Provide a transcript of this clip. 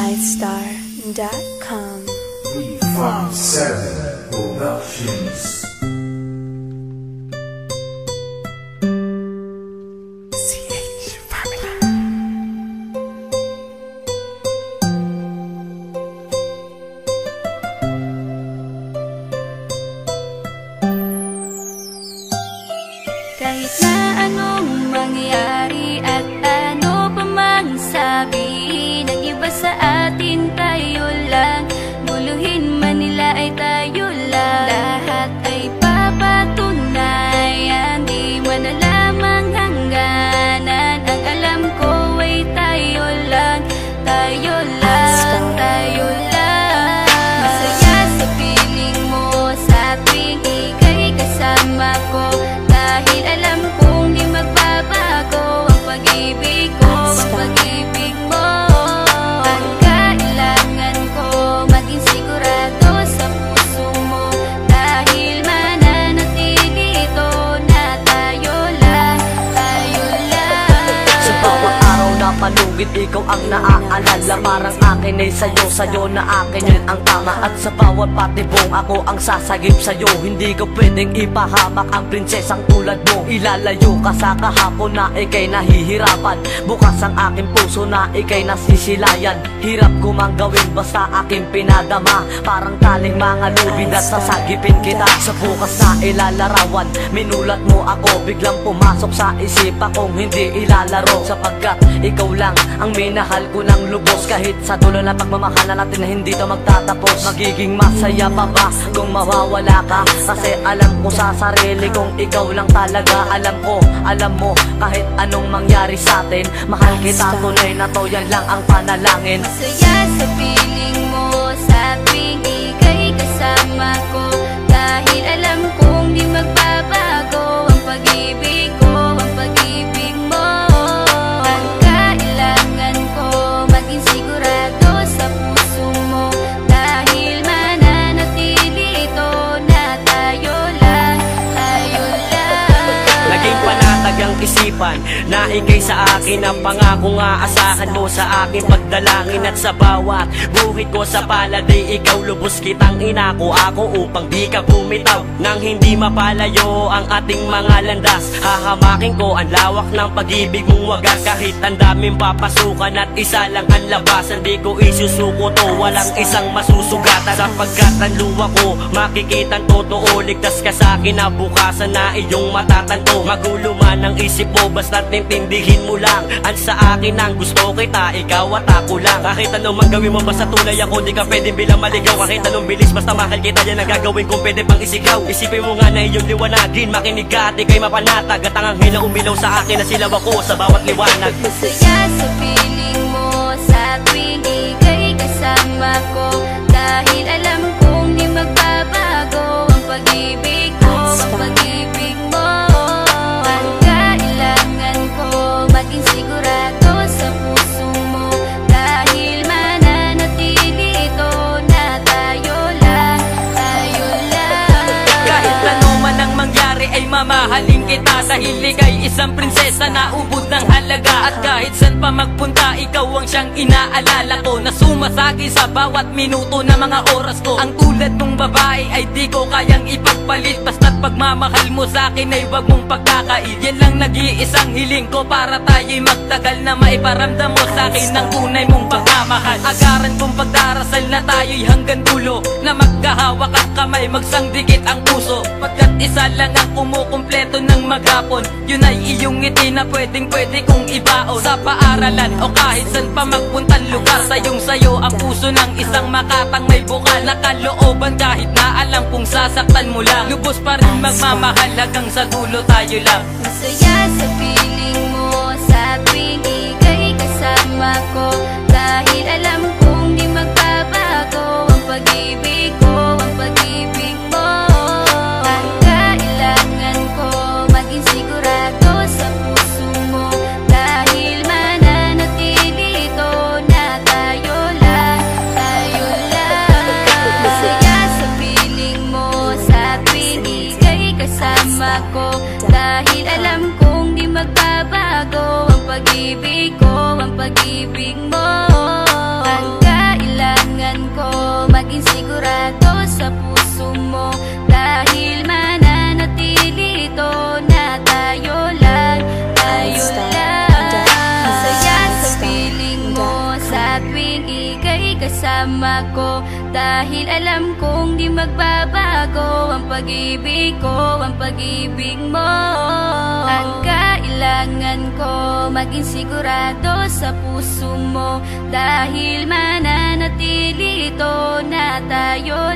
istar.com. V57 Productions. Kahit na anong mangyari at ano pa mang sabi ng iba sa atin, tayo lang. Guluhin man nila ay tayo lang. Lahat ay papatunayan, di man alamang hangganan. Ang alam ko ay tayo lang, tayo lang, tayo lang. Masaya sa piling mo sa tuwing ika'y kasama ko, dahil alam kong di magbabago ang pag-ibig ko, ang pag-ibig mo. Ang kailangan ko maging sigurado sa puso mo, dahil mananatili ito na tayo lang, tayo lang. Sa bawat araw na palugit, ikaw ang naaalala. Parang akin ay sa'yo, sa'yo na akin yun ang tama. At sa bawat patibong, ako ang sasagip sa'yo. Hindi ko pwedeng ipahamak ang prinsesang tulad mo. Ilalayo ka sa kahapon na ika'y nahihirapan. Bukas ang aking puso na ika'y nasisilayan. Hirap ko mang gawin basta aking pinadama. Parang taling mga lubid at sasagipin kita. Sa bukas na ilalarawan, minulat mo ako. Biglang pumasok sa isipa kong hindi ilalaro. Sapagkat ikaw lang ang minahal ko ng lubos. Kahit sa dulo na pagmamahalan natin na hindi to magtatapos. Magiging masaya pa ba kung mawawala ka? Kasi alam ko sa sarili kong ikaw lang talaga. Alam ko, alam mo, kahit anong mangyari sa atin, mahal kita tunay na to, yan lang ang panalangin. Masaya sa piling mo sa tuwing ika'y kasama ko, dahil alam kong di magbabago ang pag-ibig ko, ang pag-ibig mo. Ang kailangan ko maging sigurado sa puso mo, dahil mananatili ito na tayo lang, tayo lang. Naging panatag ang isipan na ikay sa akin ang pangako nga asahan mo sa aking pagdalangin. At sa bawat buhit ko sa palad ay ikaw lubos kitang inako ako upang di ka bumitaw nang hindi mapalayo ang ating mga landas. Hahamakin ko ang lawak ng pag-ibig mong wagas. Kahit ang daming papasukan at isa lang ang labasan, di ko isusuko to, walang isang masusugatan. Sapagkat ang luwa ko makikitang totoo, ligtas ka sa akin na bukasan na iyong matatanto. Magulo man ang isip mo, basta't intindihin mo lang ang sa akin ang gusto kita, ikaw at ako lang. Kahit anong mang gawin mo basta tunay ako, di ka pwedeng bilang maligaw. Kahit anong bilis basta mahal kita, yan ang gagawin kung pwede pang isigaw. Isipin mo nga na iyong liwanagin, makinig ka at ika'y mapanatag. At ang anghel na umilaw sa akin na silaw ako sa bawat liwanag. Masaya sa piling mo sa tuwing ika'y kasama ko, dahil alam kong di magbabago ang pag-ibig ko, ang pag-ibig mo. Ang kailangan ko maging sigurado sa puso mo, dahil mananatili ito na tayo lang, tayo lang. Kahit ano man ang mangyari ay mamahalin kita, dahil ika'y isang prinsesa na ubod ng halaga. At kahit saan pa magpunta, ikaw ang siyang inaalala ko, na sumasagi sa bawat minuto na mga oras ko. Ang tulad mong babae ay di ko kayang ipagpalit, basta't pagmamahal mo sa akin ay wag mong pagkakait. Yan lang nag-iisang hiling ko para tayo'y magtagal, na maiparamdam mo sa akin ng tunay mong pagmamahal. Agaran kong pagdarasal na tayo'y hanggang dulo, na magkahawak ang kamay, magsangdikit ang puso. Pagkat isa lang ang kumukumpleto ng maghapon, yun ay iyong ngiti na pwedeng pwede kong ibaon. Sa paaralan o kahit saan pa magpuntang lugar, sayong sayo ang puso ng isang makatang may bukal na kalooban. Kahit na alam kung sasaktan mo lang, lubos pa rin magmamahal hanggang sa dulo tayo lang. Masaya sa piling mo sa tuwing ika'y kasama ko, dahil alam kong di magbabago ang pag-ibig ko, ang pag-ibig mo. Ang kailangan ko maging sigurado sa puso mo, dahil mananatili ito na tayo lang, tayo lang. Masaya sa piling mo sa tuwing ika'y kasama ko, dahil alam kong di magbabago ang pag-ibig ko, ang pag-ibig mo. Ang kasama ko, dahil alam kong di magbabago ang pag-ibig ko, ang pag-ibig mo. Ang kailangan ko, maging sigurado sa puso mo, dahil mananatili ito na tayo